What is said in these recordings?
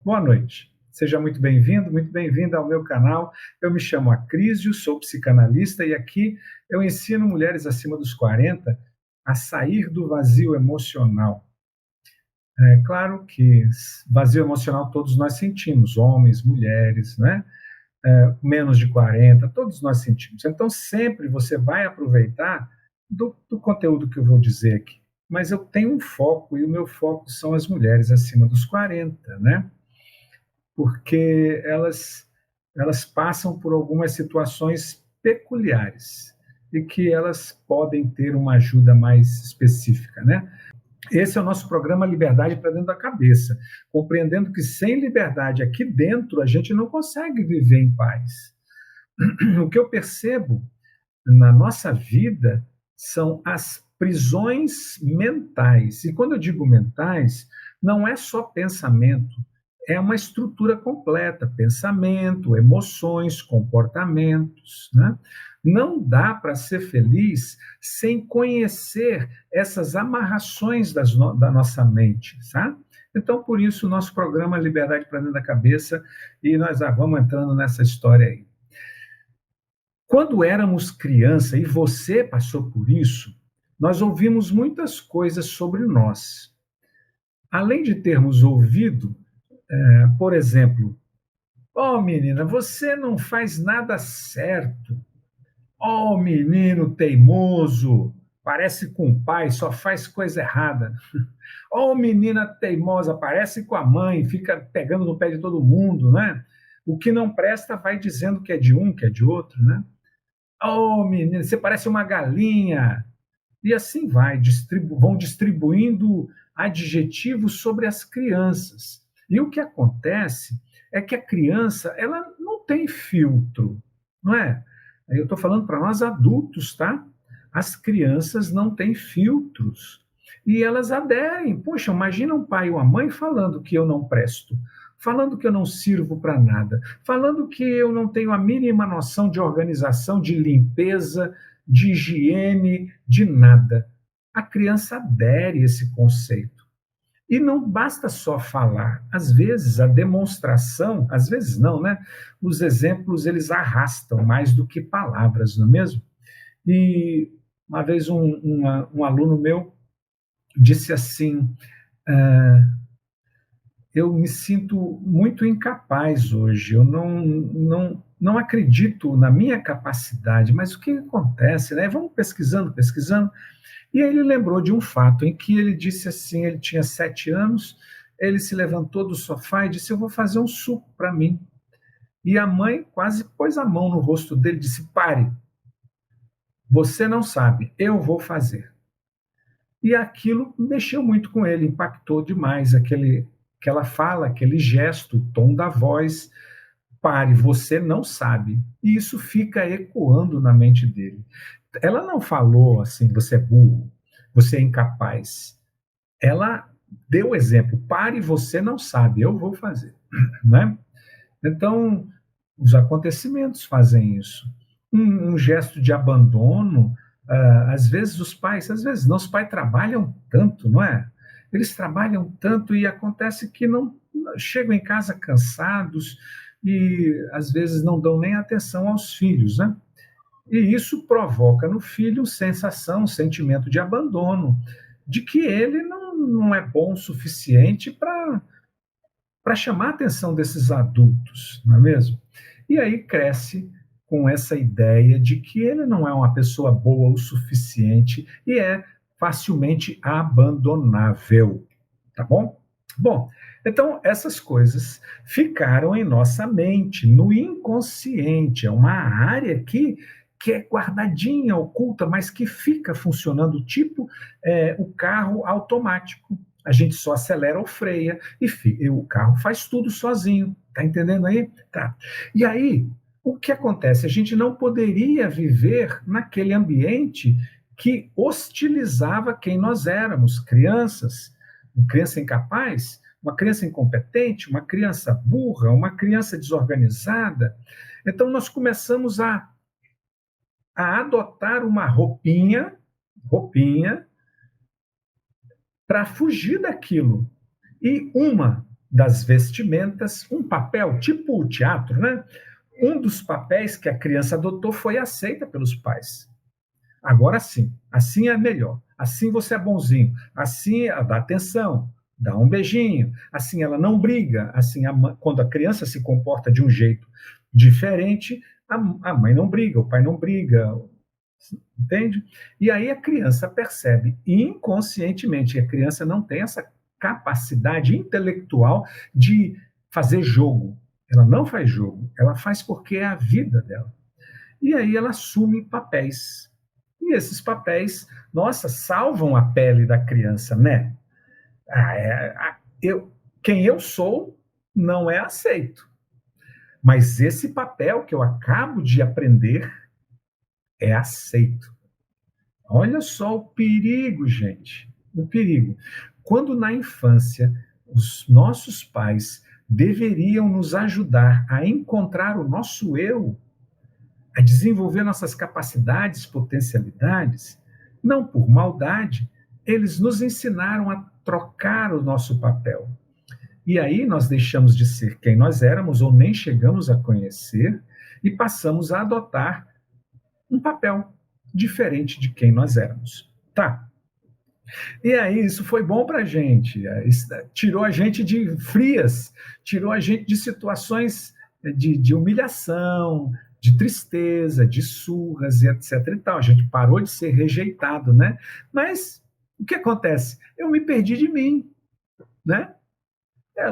Boa noite. Seja muito bem-vinda ao meu canal. Eu me chamo Acrísio, sou psicanalista e aqui eu ensino mulheres acima dos 40 a sair do vazio emocional. É claro que vazio emocional todos nós sentimos, homens, mulheres, né? Menos de 40, todos nós sentimos. Então, sempre você vai aproveitar do conteúdo que eu vou dizer aqui. Mas eu tenho um foco, e o meu foco são as mulheres acima dos 40, né? Porque elas passam por algumas situações peculiares e que elas podem ter uma ajuda mais específica, né? Esse é o nosso programa Liberdade para Dentro da Cabeça, compreendendo que sem liberdade aqui dentro a gente não consegue viver em paz. O que eu percebo na nossa vida são as prisões mentais. E quando eu digo mentais, não é só pensamento, é uma estrutura completa: pensamento, emoções, comportamentos. Né? Não dá para ser feliz sem conhecer essas amarrações da nossa mente, sabe? Então, por isso, o nosso programa Liberdade para Dentro da Cabeça, e nós já vamos entrando nessa história aí. Quando éramos criança, e você passou por isso, nós ouvimos muitas coisas sobre nós. Além de termos ouvido, por exemplo, oh menina, você não faz nada certo. Oh menino teimoso, parece com o pai, só faz coisa errada. Oh menina teimosa, parece com a mãe, fica pegando no pé de todo mundo, né? O que não presta vai dizendo que é de um, que é de outro, né? Oh, menina, você parece uma galinha. E assim vai, vão distribuindo adjetivos sobre as crianças. E o que acontece é que a criança, ela não tem filtro, não é? Eu estou falando para nós adultos, tá? As crianças não têm filtros. E elas aderem. Poxa, imagina um pai ou uma mãe falando que eu não presto, falando que eu não sirvo para nada, falando que eu não tenho a mínima noção de organização, de limpeza, de higiene, de nada. A criança adere a esse conceito. E não basta só falar. Às vezes a demonstração, às vezes não, né? Os exemplos eles arrastam mais do que palavras, não é mesmo? E uma vez um aluno meu disse assim: ah, eu me sinto muito incapaz hoje, eu não acredito na minha capacidade, mas o que acontece, né? Vamos pesquisando, pesquisando. E aí ele lembrou de um fato em que ele disse assim: ele tinha 7 anos, ele se levantou do sofá e disse: eu vou fazer um suco para mim. E a mãe quase pôs a mão no rosto dele e disse: pare, você não sabe, eu vou fazer. E aquilo mexeu muito com ele, impactou demais aquela fala, aquele gesto, o tom da voz. Pare, você não sabe. E isso fica ecoando na mente dele. Ela não falou assim: você é burro, você é incapaz. Ela deu o exemplo: pare, você não sabe, eu vou fazer. Né? Então, os acontecimentos fazem isso. Um gesto de abandono, às vezes os pais, às vezes não, os pais trabalham tanto, não é? Eles trabalham tanto e acontece que não chegam em casa cansados e às vezes não dão nem atenção aos filhos, né? E isso provoca no filho sensação, sentimento de abandono, de que ele não é bom o suficiente para chamar a atenção desses adultos, não é mesmo? E aí cresce com essa ideia de que ele não é uma pessoa boa o suficiente e é facilmente abandonável, tá bom? Bom, então essas coisas ficaram em nossa mente, no inconsciente, é uma área que é guardadinha, oculta, mas que fica funcionando, tipo o carro automático. A gente só acelera ou freia e o carro faz tudo sozinho. Tá entendendo aí? Tá. E aí, o que acontece? A gente não poderia viver naquele ambiente que hostilizava quem nós éramos, crianças, uma criança incapaz, uma criança incompetente, uma criança burra, uma criança desorganizada. Então nós começamos a adotar uma roupinha para fugir daquilo. E uma das vestimentas, um papel, tipo o teatro, né? Um dos papéis que a criança adotou foi aceita pelos pais. Agora sim, assim é melhor. Assim você é bonzinho. Assim ela dá atenção, dá um beijinho. Assim ela não briga. Assim, quando a criança se comporta de um jeito diferente, a mãe não briga, o pai não briga. Entende? E aí a criança percebe inconscientemente, a criança não tem essa capacidade intelectual de fazer jogo. Ela não faz jogo, ela faz porque é a vida dela. E aí ela assume papéis. E esses papéis, nossa, salvam a pele da criança, né? Quem eu sou não é aceito. Mas esse papel que eu acabo de aprender é aceito. Olha só o perigo, gente. O perigo. Quando na infância os nossos pais deveriam nos ajudar a encontrar o nosso eu, a desenvolver nossas capacidades, potencialidades, não por maldade, eles nos ensinaram a trocar o nosso papel. E aí nós deixamos de ser quem nós éramos ou nem chegamos a conhecer e passamos a adotar um papel diferente de quem nós éramos. Tá. E aí isso foi bom para a gente, tirou a gente de frias, tirou a gente de situações de humilhação, de tristeza, de surras e etc. e tal. A gente parou de ser rejeitado, né? Mas o que acontece? Eu me perdi de mim, né?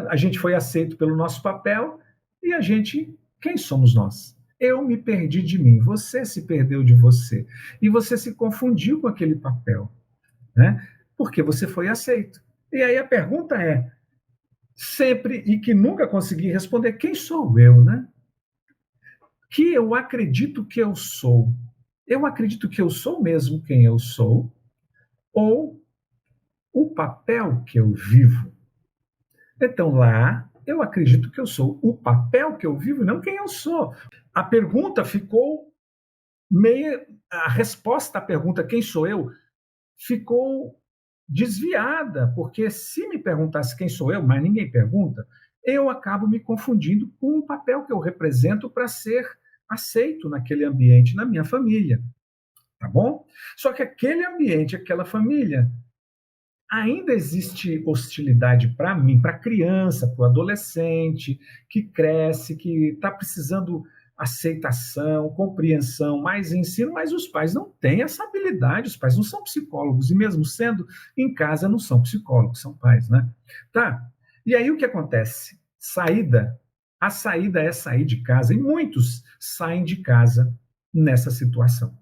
A gente foi aceito pelo nosso papel e a gente, quem somos nós? Eu me perdi de mim, você se perdeu de você e você se confundiu com aquele papel, né? Porque você foi aceito. E aí a pergunta é, sempre e que nunca consegui responder, quem sou eu, né? Que eu acredito que eu sou. Eu acredito que eu sou mesmo quem eu sou ou o papel que eu vivo. Então lá, eu acredito que eu sou o papel que eu vivo, não quem eu sou. A pergunta ficou meio, a resposta à pergunta quem sou eu ficou desviada, porque se me perguntasse quem sou eu, mas ninguém pergunta, eu acabo me confundindo com o papel que eu represento para ser aceito naquele ambiente, na minha família, tá bom? Só que aquele ambiente, aquela família, ainda existe hostilidade para mim, para a criança, para o adolescente que cresce, que está precisando aceitação, compreensão, mais ensino, mas os pais não têm essa habilidade, os pais não são psicólogos, e mesmo sendo em casa não são psicólogos, são pais, né? Tá. E aí o que acontece? A saída é sair de casa, e muitos saem de casa nessa situação.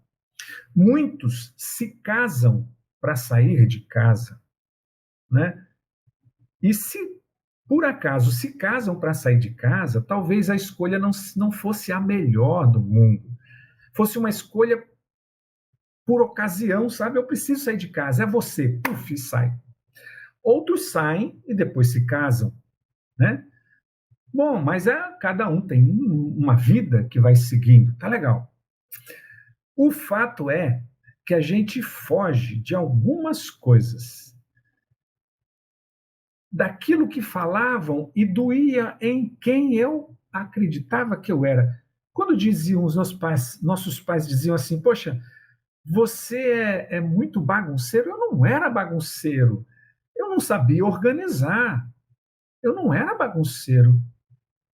Muitos se casam para sair de casa, né? E se por acaso se casam para sair de casa, talvez a escolha não fosse a melhor do mundo. Fosse uma escolha por ocasião, sabe? Eu preciso sair de casa, é você, puf, sai. Outros saem e depois se casam, né? Bom, mas cada um tem uma vida que vai seguindo, tá legal. O fato é que a gente foge de algumas coisas daquilo que falavam e doía em quem eu acreditava que eu era. Quando diziam os nossos pais diziam assim, poxa, você é muito bagunceiro. Eu não era bagunceiro. Eu não sabia organizar. Eu não era bagunceiro.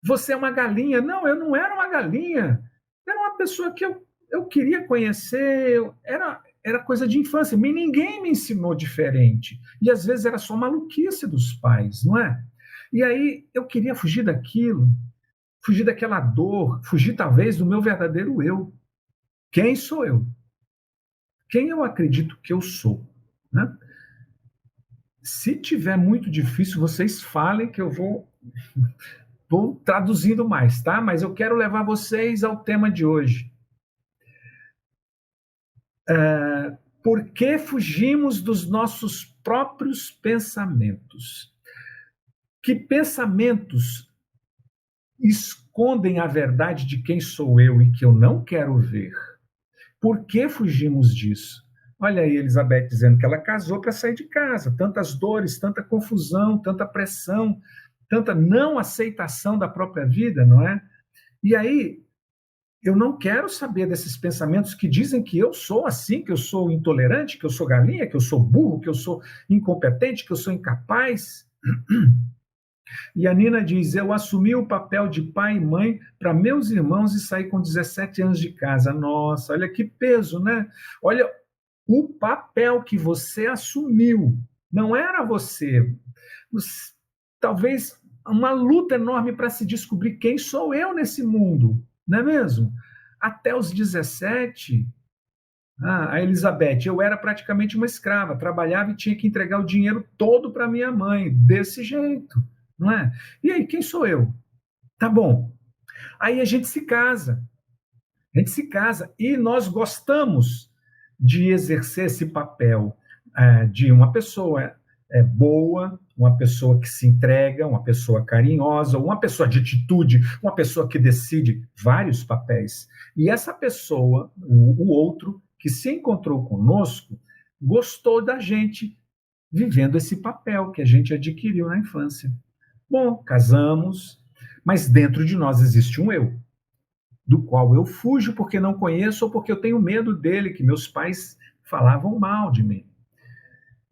Você é uma galinha. Não, eu não era uma galinha. Era uma pessoa que eu queria conhecer. Era coisa de infância. Ninguém me ensinou diferente. E às vezes era só maluquice dos pais, não é? E aí eu queria fugir daquilo, fugir daquela dor, fugir talvez do meu verdadeiro eu. Quem sou eu? Quem eu acredito que eu sou? Né? Se tiver muito difícil, vocês falem que eu vou traduzindo mais, tá? Mas eu quero levar vocês ao tema de hoje. Por que fugimos dos nossos próprios pensamentos? Que pensamentos escondem a verdade de quem sou eu e que eu não quero ver? Por que fugimos disso? Olha aí, Elizabeth dizendo que ela casou para sair de casa. Tantas dores, tanta confusão, tanta pressão. tanta não aceitação da própria vida, não é? E aí, eu não quero saber desses pensamentos que dizem que eu sou assim, que eu sou intolerante, que eu sou galinha, que eu sou burro, que eu sou incompetente, que eu sou incapaz. E a Nina diz: eu assumi o papel de pai e mãe para meus irmãos e saí com 17 anos de casa. Nossa, olha que peso, né? Olha o papel que você assumiu. Não era você. Talvez uma luta enorme para se descobrir quem sou eu nesse mundo, não é mesmo? Até os 17, a Elizabeth, eu era praticamente uma escrava, trabalhava e tinha que entregar o dinheiro todo para minha mãe, desse jeito, não é? E aí, quem sou eu? Tá bom. Aí a gente se casa e nós gostamos de exercer esse papel de uma pessoa boa, uma pessoa que se entrega, uma pessoa carinhosa, uma pessoa de atitude, uma pessoa que decide vários papéis. E essa pessoa, o outro, que se encontrou conosco, gostou da gente vivendo esse papel que a gente adquiriu na infância. Bom, casamos, mas dentro de nós existe um eu, do qual eu fujo porque não conheço ou porque eu tenho medo dele, que meus pais falavam mal de mim.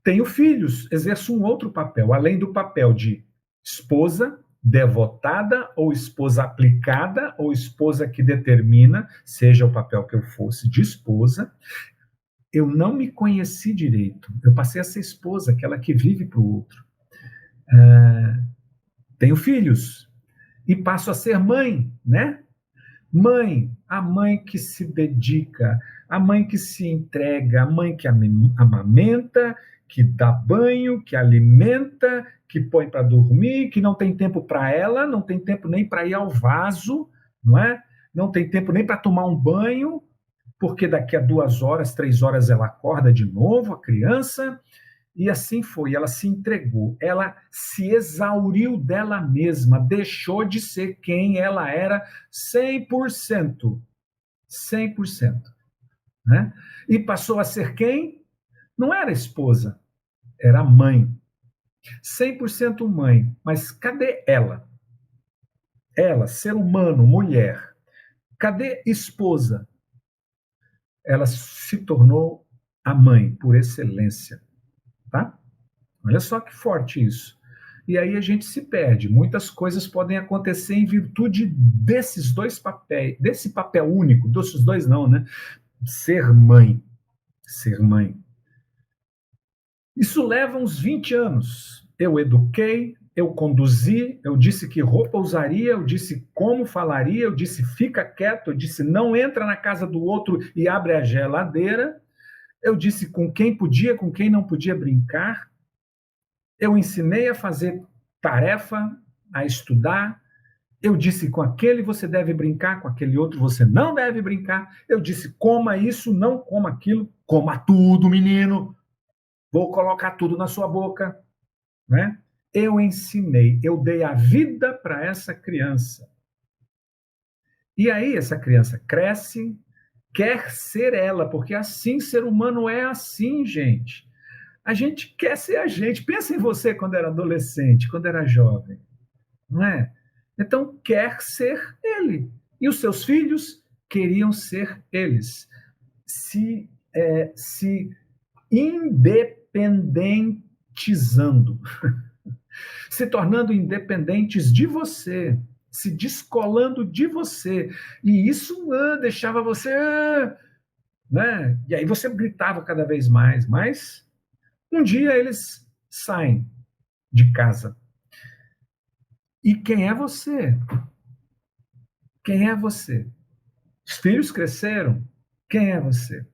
Tenho filhos, exerço um outro papel, além do papel de esposa devotada ou esposa aplicada ou esposa que determina, seja o papel que eu fosse de esposa. Eu não me conheci direito. Eu passei a ser esposa, aquela que vive para o outro. Tenho filhos e passo a ser mãe, né? Mãe, a mãe que se dedica, a mãe que se entrega, a mãe que amamenta, que dá banho, que alimenta, que põe para dormir, que não tem tempo para ela, não tem tempo nem para ir ao vaso, não é? Não tem tempo nem para tomar um banho, porque daqui a 2 horas, 3 horas ela acorda de novo, a criança. E assim foi, ela se entregou, ela se exauriu dela mesma, deixou de ser quem ela era 100%, 100%, né? E passou a ser quem? Não era esposa, era mãe, 100% mãe, mas cadê ela? Ela, ser humano, mulher, cadê esposa? Ela se tornou a mãe por excelência, tá? Olha só que forte isso. E aí a gente se perde. Muitas coisas podem acontecer em virtude desses dois papéis, desse papel único, desses dois não, né? Ser mãe. Ser mãe. Isso leva uns 20 anos. Eu eduquei, eu conduzi, eu disse que roupa usaria, eu disse como falaria, eu disse fica quieto, eu disse não entra na casa do outro e abre a geladeira, eu disse com quem podia, com quem não podia brincar. Eu ensinei a fazer tarefa, a estudar. Eu disse com aquele você deve brincar, com aquele outro você não deve brincar. Eu disse coma isso, não coma aquilo. Coma tudo, menino. Vou colocar tudo na sua boca, né? Eu ensinei, eu dei a vida para essa criança. E aí essa criança cresce, quer ser ela, porque assim ser humano é assim, gente. A gente quer ser a gente. Pensa em você quando era adolescente, quando era jovem, não é? Então, quer ser ele. E os seus filhos queriam ser eles. Se independentizando, se tornando independentes de você, se descolando de você. E isso deixava você. Né? E aí você gritava cada vez mais, mas um dia eles saem de casa. E quem é você? Quem é você? Os filhos cresceram? Quem é você?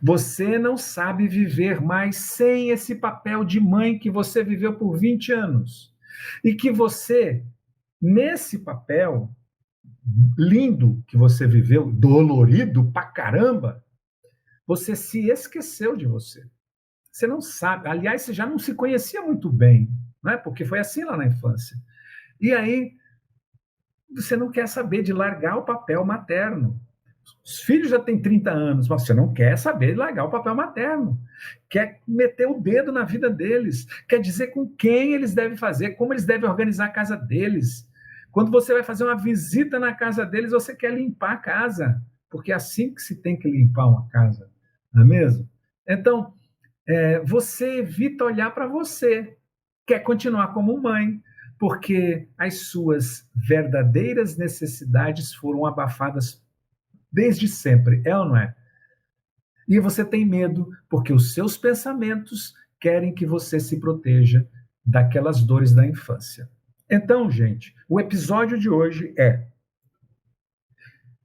Você não sabe viver mais sem esse papel de mãe que você viveu por 20 anos. E que você, nesse papel lindo que você viveu, dolorido pra caramba, você se esqueceu de você. Você não sabe. Aliás, você já não se conhecia muito bem, né? Porque foi assim lá na infância. E aí, você não quer saber de largar o papel materno. Os filhos já têm 30 anos, mas você não quer saber largar o papel materno. Quer meter o dedo na vida deles. Quer dizer com quem eles devem fazer, como eles devem organizar a casa deles. Quando você vai fazer uma visita na casa deles, você quer limpar a casa. Porque é assim que se tem que limpar uma casa. Não é mesmo? Então, você evita olhar para você. Quer continuar como mãe, porque as suas verdadeiras necessidades foram abafadas desde sempre, é ou não é? E você tem medo porque os seus pensamentos querem que você se proteja daquelas dores da infância. Então, gente, o episódio de hoje é: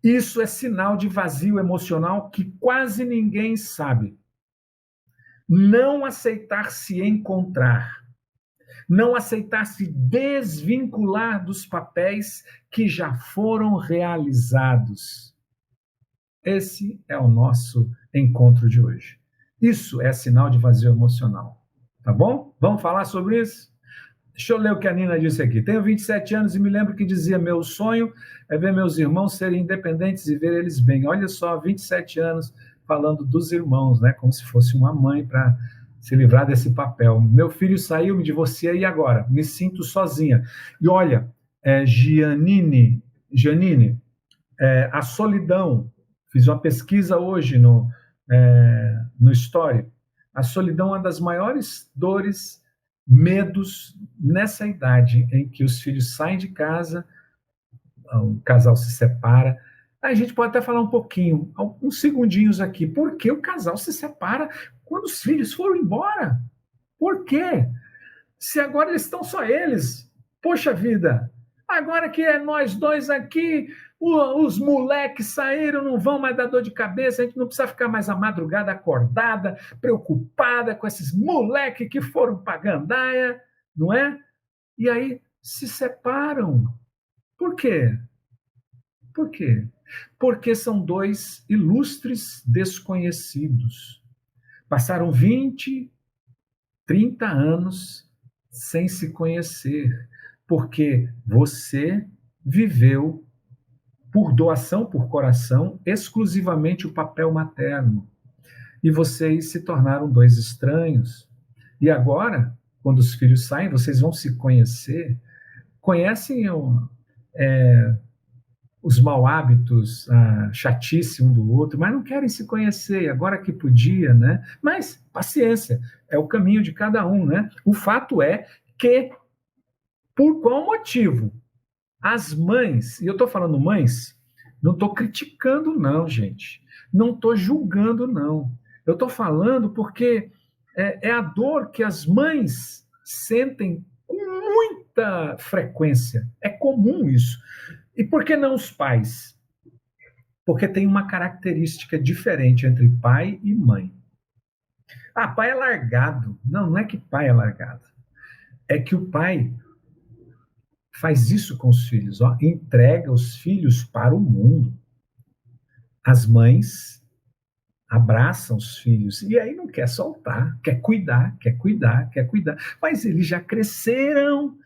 isso é sinal de vazio emocional que quase ninguém sabe. Não aceitar se encontrar. Não aceitar se desvincular dos papéis que já foram realizados. Esse é o nosso encontro de hoje. Isso é sinal de vazio emocional. Tá bom? Vamos falar sobre isso? Deixa eu ler o que a Nina disse aqui. Tenho 27 anos e me lembro que dizia: meu sonho é ver meus irmãos serem independentes e ver eles bem. Olha só, 27 anos falando dos irmãos, né? Como se fosse uma mãe para se livrar desse papel. Meu filho saiu, me divorciei e agora? Me sinto sozinha. E olha, Janine, a solidão, fiz uma pesquisa hoje no Story, a solidão é uma das maiores dores, medos nessa idade em que os filhos saem de casa, o casal se separa. A gente pode até falar um pouquinho, uns segundinhos aqui, por que o casal se separa quando os filhos foram embora? Por quê? Se agora eles estão só eles, poxa vida, agora que é nós dois aqui, os moleques saíram, não vão mais dar dor de cabeça, a gente não precisa ficar mais a madrugada acordada, preocupada com esses moleques que foram para gandaia, não é? E aí se separam. Por quê? Por quê? Porque são dois ilustres desconhecidos. Passaram 20, 30 anos sem se conhecer, porque você viveu por doação por coração exclusivamente o papel materno. E vocês se tornaram dois estranhos. E agora, quando os filhos saem, vocês vão se conhecer, conhecem os mau hábitos, a chatice um do outro, mas não querem se conhecer, agora que podia, né? Mas, paciência, é o caminho de cada um, né? O fato é que, por qual motivo? As mães, e eu estou falando mães, não estou criticando, não, gente. Não estou julgando, não. Eu estou falando porque é a dor que as mães sentem com muita frequência. É comum isso. E por que não os pais? Porque tem uma característica diferente entre pai e mãe. Ah, pai é largado. Não, não é que pai é largado. É que o pai faz isso com os filhos, ó, entrega os filhos para o mundo. As mães abraçam os filhos e aí não quer soltar, quer cuidar, quer cuidar, quer cuidar. Mas eles já cresceram,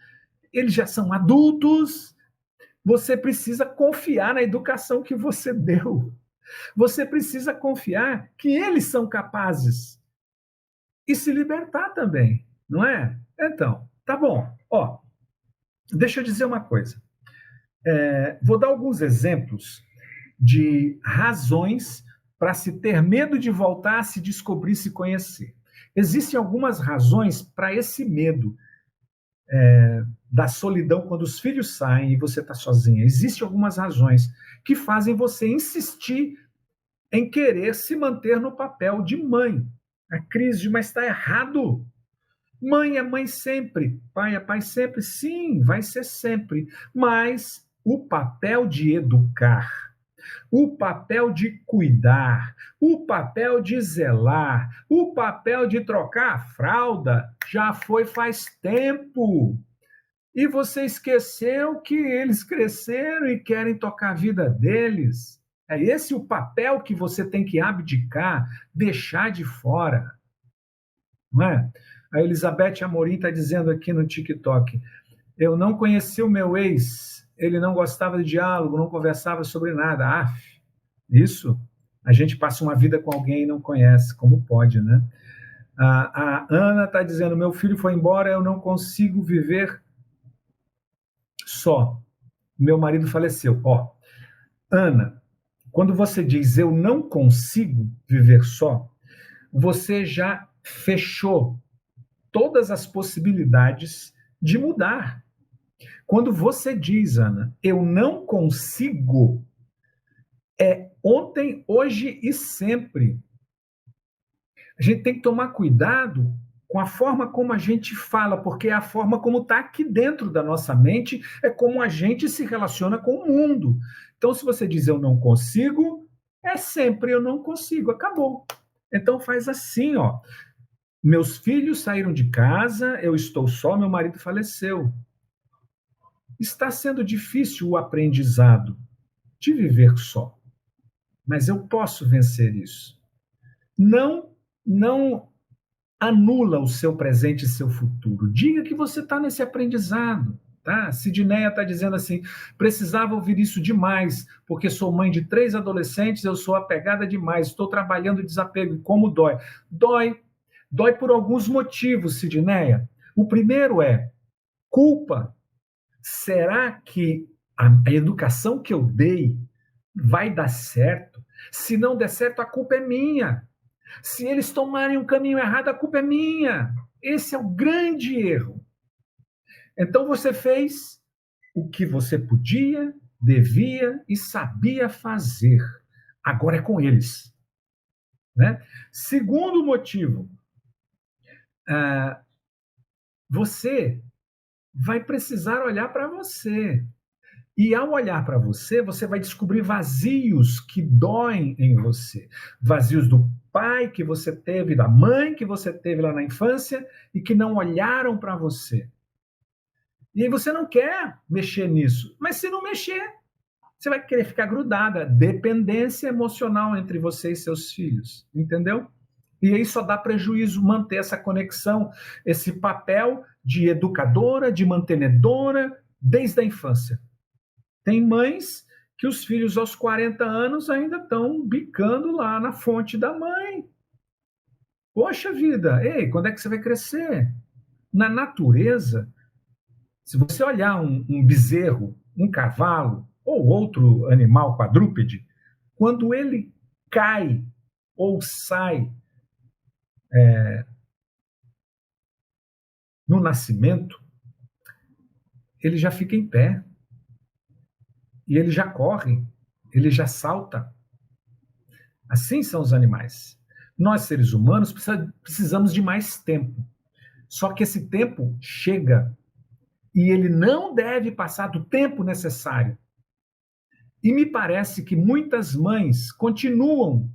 eles já são adultos. Você precisa confiar na educação que você deu. Você precisa confiar que eles são capazes e se libertar também, não é? Então, tá bom. Ó, deixa eu dizer uma coisa. Vou dar alguns exemplos de razões para se ter medo de voltar a se descobrir, se conhecer. Existem algumas razões para esse medo da solidão quando os filhos saem e você está sozinha. Existem algumas razões que fazem você insistir em querer se manter no papel de mãe. A crise, mas está errado. Mãe é mãe sempre, pai é pai sempre, sim, vai ser sempre. Mas o papel de educar, o papel de cuidar, o papel de zelar, o papel de trocar a fralda já foi faz tempo. E você esqueceu que eles cresceram e querem tocar a vida deles. É esse o papel que você tem que abdicar, deixar de fora. Não é? A Elizabeth Amorim está dizendo aqui no TikTok: eu não conheci o meu ex, ele não gostava de diálogo, não conversava sobre nada. Aff, Isso. A gente passa uma vida com alguém e não conhece, como pode, né? A Ana está dizendo: meu filho foi embora, eu não consigo viver só. Meu marido faleceu. Ó, Ana, quando você diz eu não consigo viver só, você já fechou todas as possibilidades de mudar. Quando você diz, Ana, eu não consigo, é ontem, hoje e sempre. A gente tem que tomar cuidado com a forma como a gente fala, porque é a forma como está aqui dentro da nossa mente, é como a gente se relaciona com o mundo. Então, se você diz eu não consigo, é sempre eu não consigo, acabou. Então faz assim, ó. Meus filhos saíram de casa, eu estou só, meu marido faleceu. Está sendo difícil o aprendizado de viver só, mas eu posso vencer isso. Não anula o seu presente e seu futuro. Diga que você está nesse aprendizado. Tá? Sidneia está dizendo assim: precisava ouvir isso demais, porque sou mãe de 3 adolescentes, eu sou apegada demais, estou trabalhando desapego, e como dói. Dói por alguns motivos, Sidneia. O primeiro é culpa. Será que a educação que eu dei vai dar certo? Se não der certo, a culpa é minha. Se eles tomarem um caminho errado, a culpa é minha. Esse é o grande erro. Então você fez o que você podia, devia e sabia fazer. Agora é com eles. Né? Segundo motivo, você vai precisar olhar para você. E ao olhar para você, você vai descobrir vazios que doem em você. Vazios do pai que você teve, da mãe que você teve lá na infância e que não olharam para você. E aí você não quer mexer nisso. Mas se não mexer, você vai querer ficar grudada. Dependência emocional entre você e seus filhos. Entendeu? E aí só dá prejuízo manter essa conexão, esse papel de educadora, de mantenedora, desde a infância. Tem mães que os filhos aos 40 anos ainda estão bicando lá na fonte da mãe. Poxa vida, ei, quando é que você vai crescer? Na natureza, se você olhar um bezerro, um cavalo ou outro animal quadrúpede, quando ele cai ou sai no nascimento, ele já fica em pé e ele já corre, ele já salta. Assim são os animais. Nós, seres humanos, precisamos de mais tempo. Só que esse tempo chega e ele não deve passar do tempo necessário. E me parece que muitas mães continuam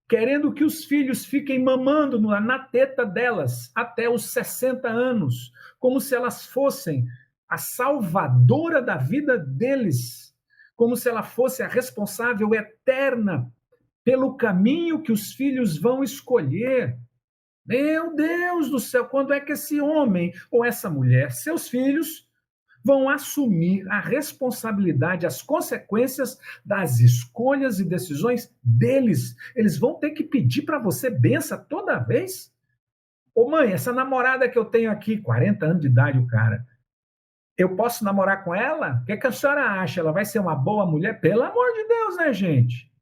querendo que os filhos fiquem mamando na teta delas até os 60 anos, como se elas fossem a salvadora da vida deles, como se ela fosse a responsável eterna pelo caminho que os filhos vão escolher. Meu Deus do céu, quando é que esse homem ou essa mulher, seus filhos, vão assumir a responsabilidade, as consequências das escolhas e decisões deles? Eles vão ter que pedir para você benção toda vez? Ô mãe, essa namorada que eu tenho aqui, 40 anos de idade o cara, eu posso namorar com ela? O que, é que a senhora acha? Ela vai ser uma boa mulher? Pelo amor de Deus, né, gente?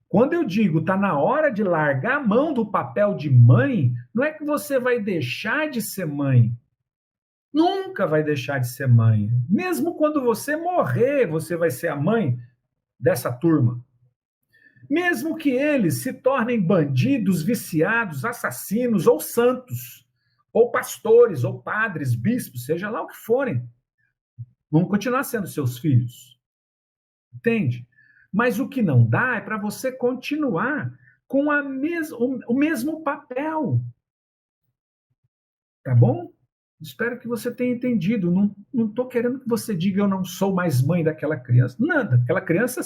Quando eu digo está na hora de largar a mão do papel de mãe, não é que você vai deixar de ser mãe. Nunca vai deixar de ser mãe. Mesmo quando você morrer, você vai ser a mãe dessa turma. Mesmo que eles se tornem bandidos, viciados, assassinos ou santos, ou pastores, ou padres, bispos, seja lá o que forem, vão continuar sendo seus filhos. Entende? Mas o que não dá é para você continuar com o mesmo papel. Tá bom? Espero que você tenha entendido. Não estou querendo que você diga eu não sou mais mãe daquela criança. Nada. Aquela criança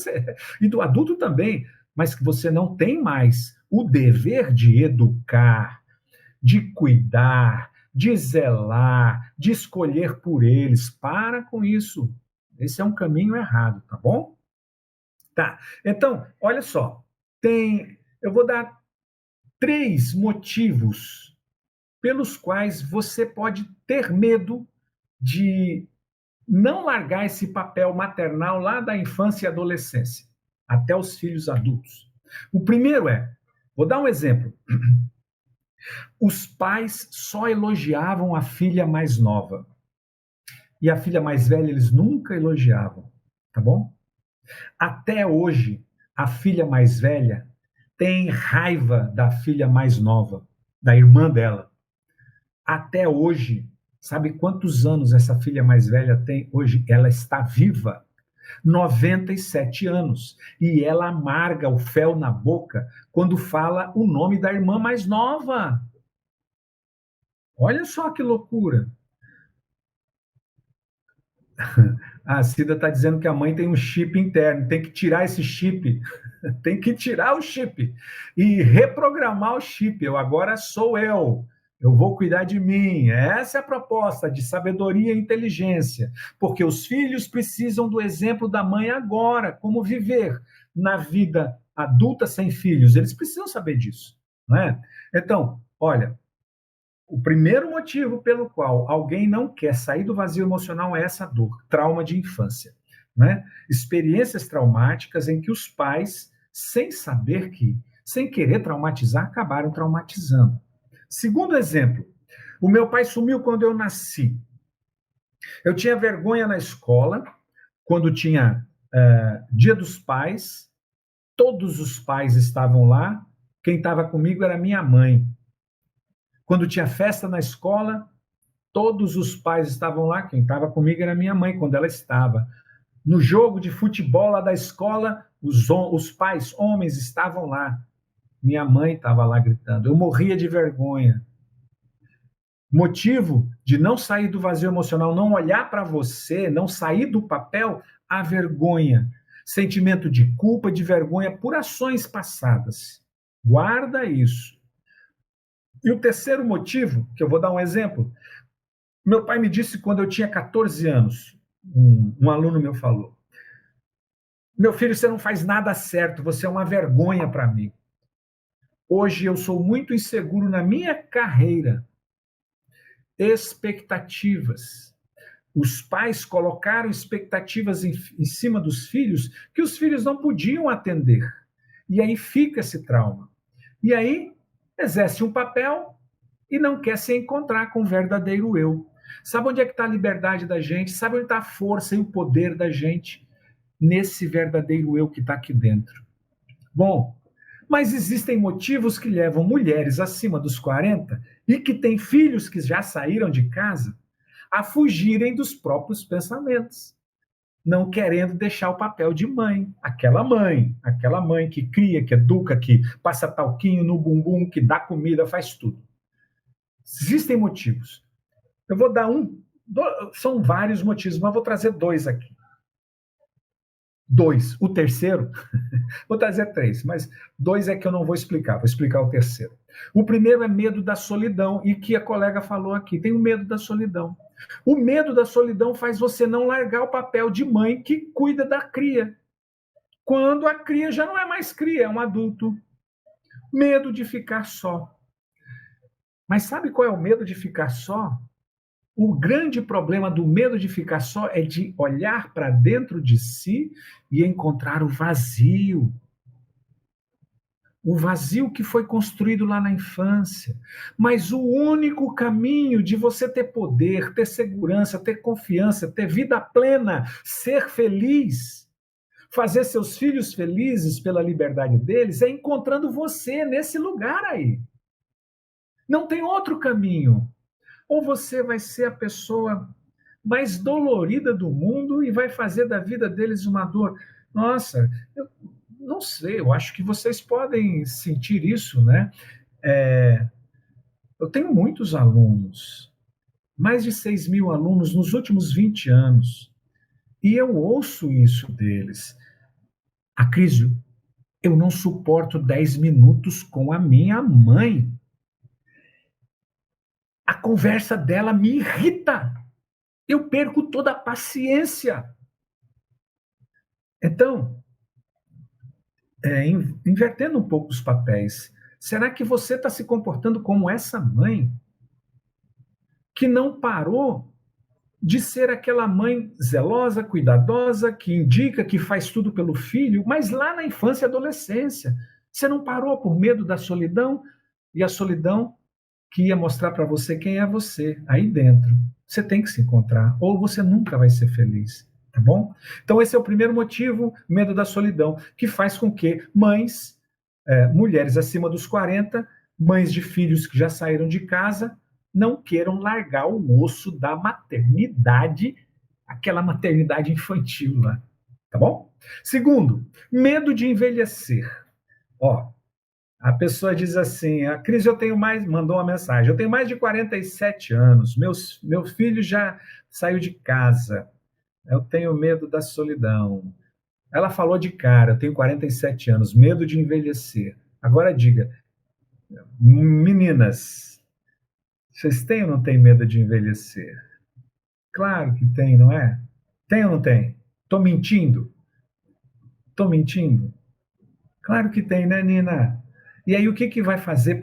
e do adulto também. Mas que você não tem mais o dever de educar, de cuidar, de zelar, de escolher por eles. Para com isso. Esse é um caminho errado, tá bom? Tá. Então, olha só, eu vou dar 3 motivos pelos quais você pode ter medo de não largar esse papel maternal lá da infância e adolescência, até os filhos adultos. O primeiro vou dar um exemplo. Os pais só elogiavam a filha mais nova. E a filha mais velha eles nunca elogiavam, tá bom? Até hoje, a filha mais velha tem raiva da filha mais nova, da irmã dela. Até hoje, sabe quantos anos essa filha mais velha tem hoje? Ela está viva, 97 anos. E ela amarga o fel na boca quando fala o nome da irmã mais nova. Olha só que loucura. A Cida está dizendo que a mãe tem um chip interno, tem que tirar esse chip, tem que tirar o chip e reprogramar o chip. Eu agora sou eu vou cuidar de mim. Essa é a proposta de sabedoria e inteligência, porque os filhos precisam do exemplo da mãe agora, como viver na vida adulta sem filhos. Eles precisam saber disso, não é? Então, olha, o primeiro motivo pelo qual alguém não quer sair do vazio emocional é essa dor, trauma de infância, né? Experiências traumáticas em que os pais, sem saber que, sem querer traumatizar, acabaram traumatizando. Segundo exemplo, o meu pai sumiu quando eu nasci. Eu tinha vergonha na escola, quando tinha Dia dos Pais, todos os pais estavam lá, quem estava comigo era minha mãe. Quando tinha festa na escola, todos os pais estavam lá, quem estava comigo era minha mãe, quando ela estava. No jogo de futebol lá da escola, os pais, homens, estavam lá. Minha mãe estava lá gritando. Eu morria de vergonha. Motivo de não sair do vazio emocional, não olhar para você, não sair do papel, a vergonha. Sentimento de culpa, de vergonha por ações passadas. Guarda isso. E o terceiro motivo, que eu vou dar um exemplo, meu pai me disse quando eu tinha 14 anos, um aluno meu falou: meu filho, você não faz nada certo, você é uma vergonha para mim. Hoje eu sou muito inseguro na minha carreira. Expectativas. Os pais colocaram expectativas em cima dos filhos que os filhos não podiam atender. E aí fica esse trauma. E aí exerce um papel e não quer se encontrar com o verdadeiro eu. Sabe onde é que está a liberdade da gente? Sabe onde está a força e o poder da gente? Nesse verdadeiro eu que está aqui dentro. Bom, mas existem motivos que levam mulheres acima dos 40 e que têm filhos que já saíram de casa a fugirem dos próprios pensamentos, não querendo deixar o papel de mãe. Aquela mãe que cria, que educa, que passa talquinho no bumbum, que dá comida, faz tudo. Existem motivos. Eu vou dar são vários motivos, mas vou trazer 2 aqui. 2. O terceiro, vou trazer 3, mas 2 é que eu não vou explicar o terceiro. O primeiro é medo da solidão, e que a colega falou aqui, tem o medo da solidão. O medo da solidão faz você não largar o papel de mãe que cuida da cria. Quando a cria já não é mais cria, é um adulto. Medo de ficar só. Mas sabe qual é o medo de ficar só? O grande problema do medo de ficar só é de olhar para dentro de si e encontrar o vazio. O vazio que foi construído lá na infância. Mas o único caminho de você ter poder, ter segurança, ter confiança, ter vida plena, ser feliz, fazer seus filhos felizes pela liberdade deles, é encontrando você nesse lugar aí. Não tem outro caminho. Ou você vai ser a pessoa mais dolorida do mundo e vai fazer da vida deles uma dor. Nossa, eu não sei, eu acho que vocês podem sentir isso, né? Eu tenho muitos alunos, mais de 6.000 alunos nos últimos 20 anos, e eu ouço isso deles. Acrísio, eu não suporto 10 minutos com a minha mãe. A conversa dela me irrita. Eu perco toda a paciência. Então, invertendo um pouco os papéis. Será que você está se comportando como essa mãe que não parou de ser aquela mãe zelosa, cuidadosa, que indica, que faz tudo pelo filho, mas lá na infância e adolescência, você não parou por medo da solidão, e a solidão que ia mostrar para você quem é você aí dentro. Você tem que se encontrar, ou você nunca vai ser feliz, tá bom? Então esse é o primeiro motivo, medo da solidão, que faz com que mães, mulheres acima dos 40, mães de filhos que já saíram de casa, não queiram largar o osso da maternidade, aquela maternidade infantil lá, tá bom? Segundo, medo de envelhecer. Ó, a pessoa diz assim, a Cris, eu tenho mais, mandou uma mensagem, eu tenho mais de 47 anos, meu filho já saiu de casa, eu tenho medo da solidão. Ela falou de cara, eu tenho 47 anos, medo de envelhecer. Agora diga, meninas, vocês têm ou não têm medo de envelhecer? Claro que tem, não é? Tem ou não tem? Tô mentindo? Tô mentindo? Claro que tem, né, Nina? E aí o que que vai fazer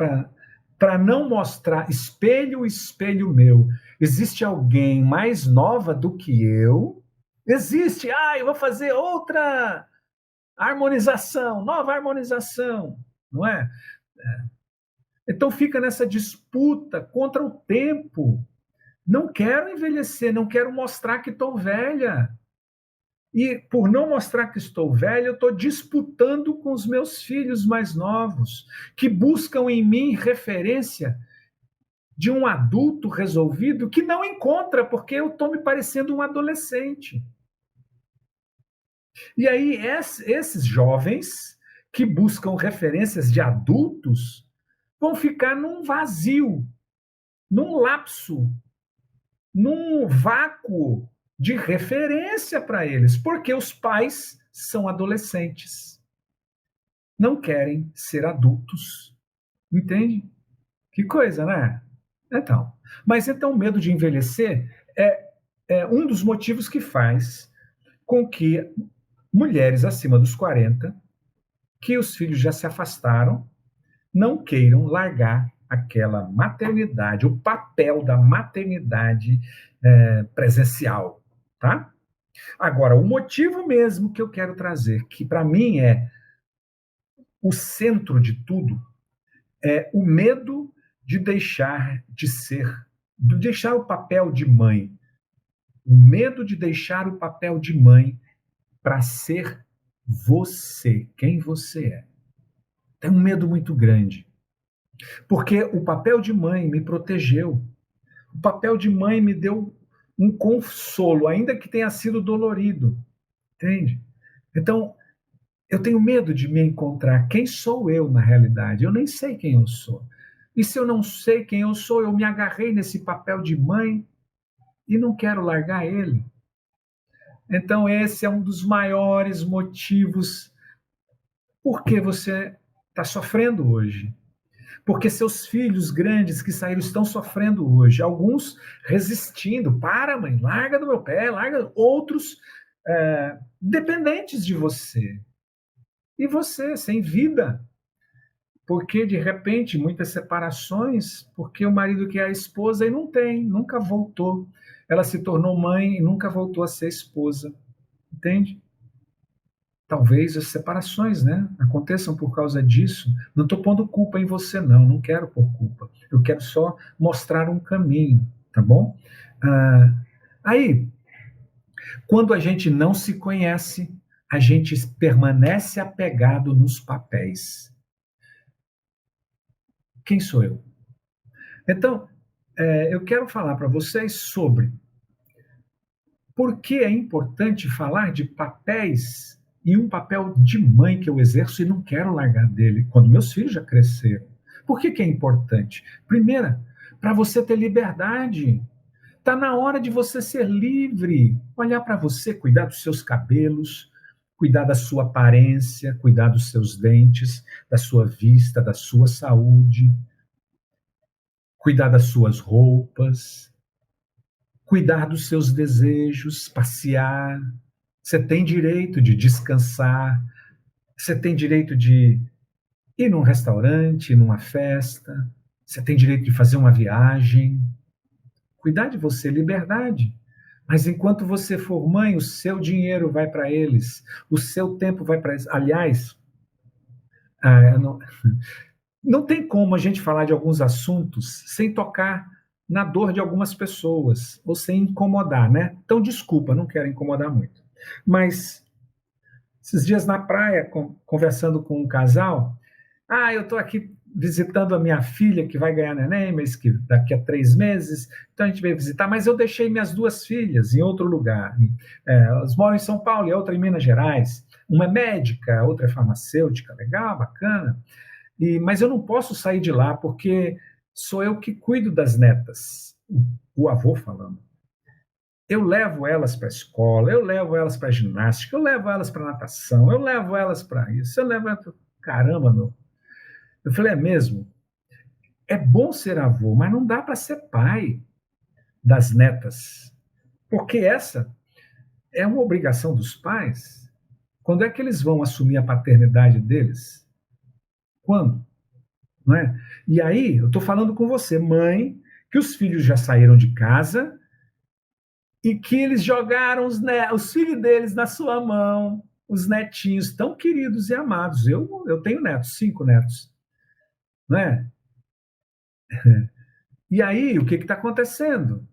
para não mostrar espelho, espelho meu? Existe alguém mais nova do que eu? Existe. Ah, eu vou fazer outra harmonização, nova harmonização, não é? Então fica nessa disputa contra o tempo. Não quero envelhecer, não quero mostrar que estou velha. E por não mostrar que estou velha, eu estou disputando com os meus filhos mais novos, que buscam em mim referência de um adulto resolvido que não encontra, porque eu estou me parecendo um adolescente. E aí, esses jovens que buscam referências de adultos vão ficar num vazio, num lapso, num vácuo de referência para eles, porque os pais são adolescentes, não querem ser adultos. Entende? Que coisa, né? Então, mas então o medo de envelhecer é um dos motivos que faz com que mulheres acima dos 40, que os filhos já se afastaram, não queiram largar aquela maternidade, o papel da maternidade presencial, tá? Agora, o motivo mesmo que eu quero trazer, que para mim é o centro de tudo, é o medo de deixar de ser, de deixar o papel de mãe, o medo de deixar o papel de mãe para ser você, quem você é. É um medo muito grande, porque o papel de mãe me protegeu, o papel de mãe me deu um consolo, ainda que tenha sido dolorido, entende? Então, eu tenho medo de me encontrar. Quem sou eu na realidade? Eu nem sei quem eu sou. E se eu não sei quem eu sou, eu me agarrei nesse papel de mãe e não quero largar ele. Então, esse é um dos maiores motivos por que você está sofrendo hoje. Porque seus filhos grandes que saíram estão sofrendo hoje. Alguns resistindo. Para, mãe, larga do meu pé, larga. Outros dependentes de você. E você, sem vida. Porque, de repente, muitas separações, porque o marido que é a esposa e não tem, nunca voltou. Ela se tornou mãe e nunca voltou a ser esposa. Entende? Talvez as separações, né, aconteçam por causa disso. Não estou pondo culpa em você, não. Não quero pôr culpa. Eu quero só mostrar um caminho, tá bom? Aí, quando a gente não se conhece, a gente permanece apegado nos papéis. Quem sou eu? Então, eu quero falar para vocês sobre por que é importante falar de papéis e um papel de mãe que eu exerço e não quero largar dele, quando meus filhos já cresceram. Por que é importante? Primeira, para você ter liberdade. Está na hora de você ser livre. Olhar para você, cuidar dos seus cabelos, cuidar da sua aparência, cuidar dos seus dentes, da sua vista, da sua saúde, cuidar das suas roupas, cuidar dos seus desejos, passear. Você tem direito de descansar, Você tem direito de ir num restaurante, numa festa, você tem direito de fazer uma viagem, cuidar de você, liberdade. Mas enquanto você for mãe, o seu dinheiro vai para eles, o seu tempo vai para eles. Aliás, não, não tem como a gente falar de alguns assuntos sem tocar na dor de algumas pessoas, ou sem incomodar, né? Então, desculpa, não quero incomodar muito. Mas, esses dias na praia, conversando com um casal, eu estou aqui visitando a minha filha, que vai ganhar neném, mas que daqui a 3 meses, então a gente veio visitar, mas eu deixei minhas duas filhas em outro lugar. Elas moram em São Paulo e a outra em Minas Gerais. Uma é médica, a outra é farmacêutica, legal, bacana. Mas eu não posso sair de lá, porque sou eu que cuido das netas. O avô falando. Eu levo elas para a escola, eu levo elas para a ginástica, eu levo elas para natação, eu levo elas para isso, eu levo elas para... Caramba, meu. Eu falei, é mesmo? É bom ser avô, mas não dá para ser pai das netas. Porque essa é uma obrigação dos pais. Quando é que eles vão assumir a paternidade deles? Quando? Não é? E aí, eu estou falando com você, mãe, que os filhos já saíram de casa e que eles jogaram os filhos deles na sua mão, os netinhos tão queridos e amados. Eu tenho netos, 5 netos. Não é? E aí, o que está acontecendo?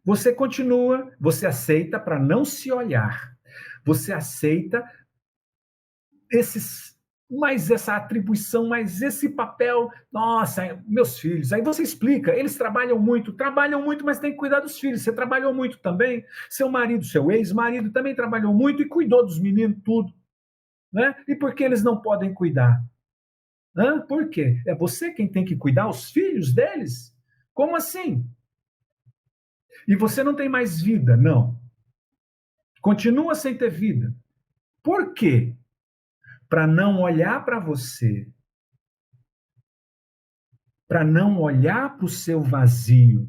Você continua, você aceita para não se olhar. Você aceita mais essa atribuição, mais esse papel. Nossa, meus filhos. Aí você explica, eles trabalham muito, mas tem que cuidar dos filhos. Você trabalhou muito também. Seu marido, seu ex-marido também trabalhou muito e cuidou dos meninos, tudo. Né? E por que eles não podem cuidar? Por quê? É você quem tem que cuidar os filhos deles? Como assim? E você não tem mais vida? Não. Continua sem ter vida. Por quê? Para não olhar para você, para não olhar para o seu vazio,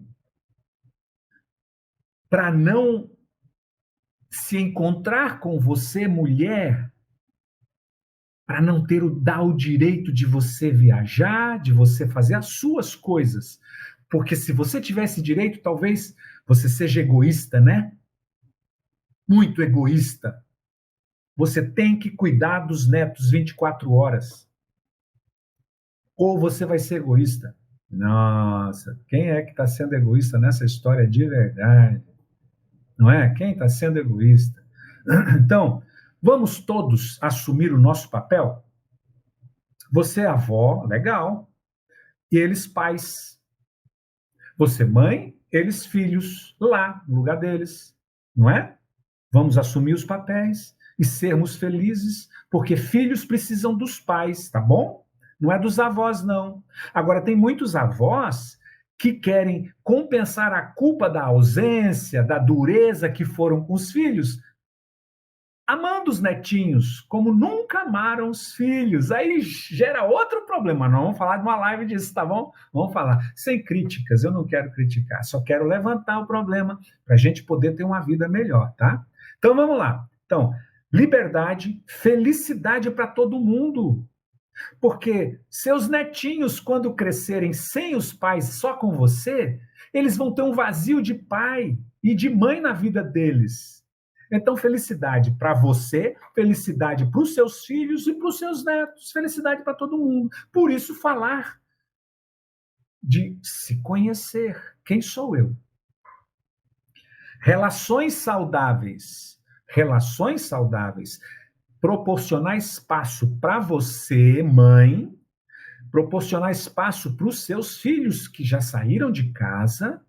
para não se encontrar com você, mulher, para não dar o direito de você viajar, de você fazer as suas coisas. Porque se você tivesse direito, talvez você seja egoísta, né? Muito egoísta. Você tem que cuidar dos netos 24 horas. Ou você vai ser egoísta. Nossa, quem é que está sendo egoísta nessa história de verdade? Não é? Quem está sendo egoísta? Então, vamos todos assumir o nosso papel? Você é avó, legal. E eles pais. Você mãe, eles filhos, lá, no lugar deles. Não é? Vamos assumir os papéis e sermos felizes, porque filhos precisam dos pais, tá bom? Não é dos avós, não. Agora, tem muitos avós que querem compensar a culpa da ausência, da dureza que foram com os filhos, amando os netinhos, como nunca amaram os filhos. Aí gera outro problema. Não vamos falar de uma live disso, tá bom? Vamos falar. Sem críticas, eu não quero criticar, só quero levantar o problema para a gente poder ter uma vida melhor, tá? Então vamos lá. Então, liberdade, felicidade para todo mundo. Porque seus netinhos, quando crescerem sem os pais, só com você, eles vão ter um vazio de pai e de mãe na vida deles. Então, felicidade para você, felicidade para os seus filhos e para os seus netos, felicidade para todo mundo. Por isso, falar de se conhecer. Quem sou eu? Relações saudáveis. Relações saudáveis. Proporcionar espaço para você, mãe, proporcionar espaço para os seus filhos que já saíram de casa,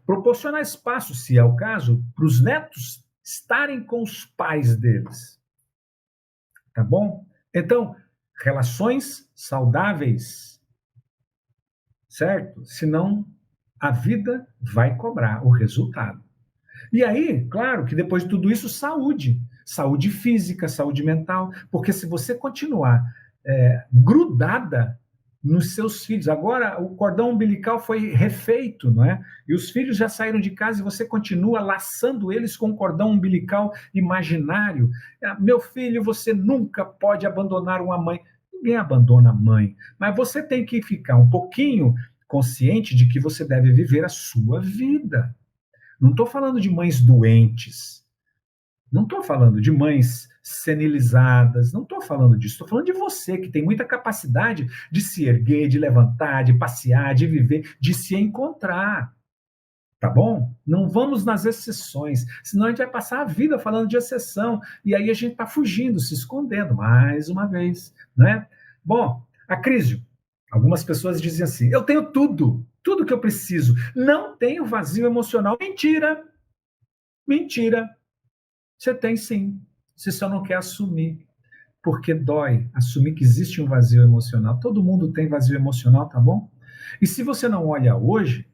proporcionar espaço, se é o caso, para os netos estarem com os pais deles. Tá bom? Então, relações saudáveis, certo? Senão, a vida vai cobrar o resultado. E aí, claro que depois de tudo isso, saúde. Saúde física, saúde mental. Porque se você continuar grudada nos seus filhos. Agora o cordão umbilical foi refeito, não é? E os filhos já saíram de casa e você continua laçando eles com um cordão umbilical imaginário. Meu filho, você nunca pode abandonar uma mãe. Ninguém abandona a mãe, mas você tem que ficar um pouquinho consciente de que você deve viver a sua vida. Não estou falando de mães doentes, não estou falando de mães senilizadas, não estou falando disso. Estou falando de você que tem muita capacidade de se erguer, de levantar, de passear, de viver, de se encontrar. Tá bom? Não vamos nas exceções, senão a gente vai passar a vida falando de exceção e aí a gente está fugindo, se escondendo, mais uma vez, né? Bom, a crise. Algumas pessoas dizem assim: eu tenho tudo, tudo que eu preciso, não tenho vazio emocional. Mentira, mentira. Você tem sim, você só não quer assumir, porque dói assumir que existe um vazio emocional. Todo mundo tem vazio emocional, tá bom? E se você não olha hoje,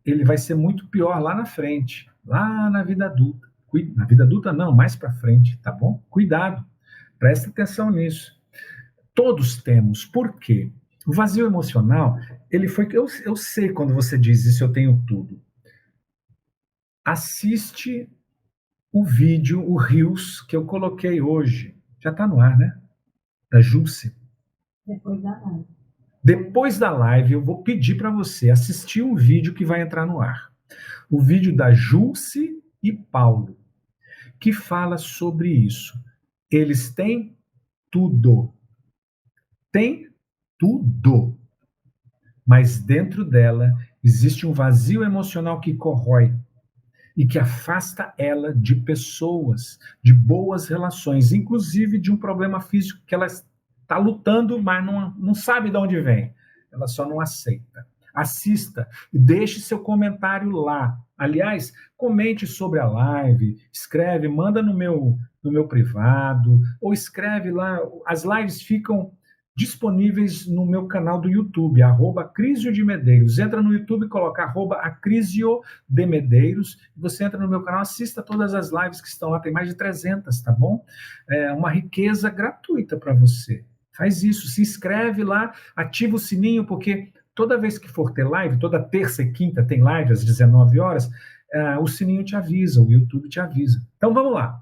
ele vai ser muito pior lá na frente, lá na vida adulta. Na vida adulta não, mais para frente, tá bom? Cuidado, presta atenção nisso. Todos temos, por quê? O vazio emocional, ele foi... Eu sei quando você diz isso, eu tenho tudo. Assiste o vídeo, o Reels, que eu coloquei hoje. Já está no ar, né? Da Jússi. Depois da live. Depois da live, eu vou pedir para você assistir um vídeo que vai entrar no ar. O vídeo da Jússi e Paulo, que fala sobre isso. Eles têm tudo. Tem tudo. Mas dentro dela existe um vazio emocional que corrói e que afasta ela de pessoas, de boas relações, inclusive de um problema físico que ela está lutando, mas não sabe de onde vem. Ela só não aceita. Assista e deixe seu comentário lá. Aliás, comente sobre a live, escreve, manda no meu privado, ou escreve lá. As lives ficam disponíveis no meu canal do YouTube, @Crisio de Medeiros. Entra no YouTube e coloca @Acrisio de Medeiros, você entra no meu canal, assista todas as lives que estão lá, tem mais de 300, tá bom? É uma riqueza gratuita para você. Faz isso, se inscreve lá, ativa o sininho, porque toda vez que for ter live, toda terça e quinta tem live às 19 horas, o sininho te avisa, o YouTube te avisa. Então vamos lá.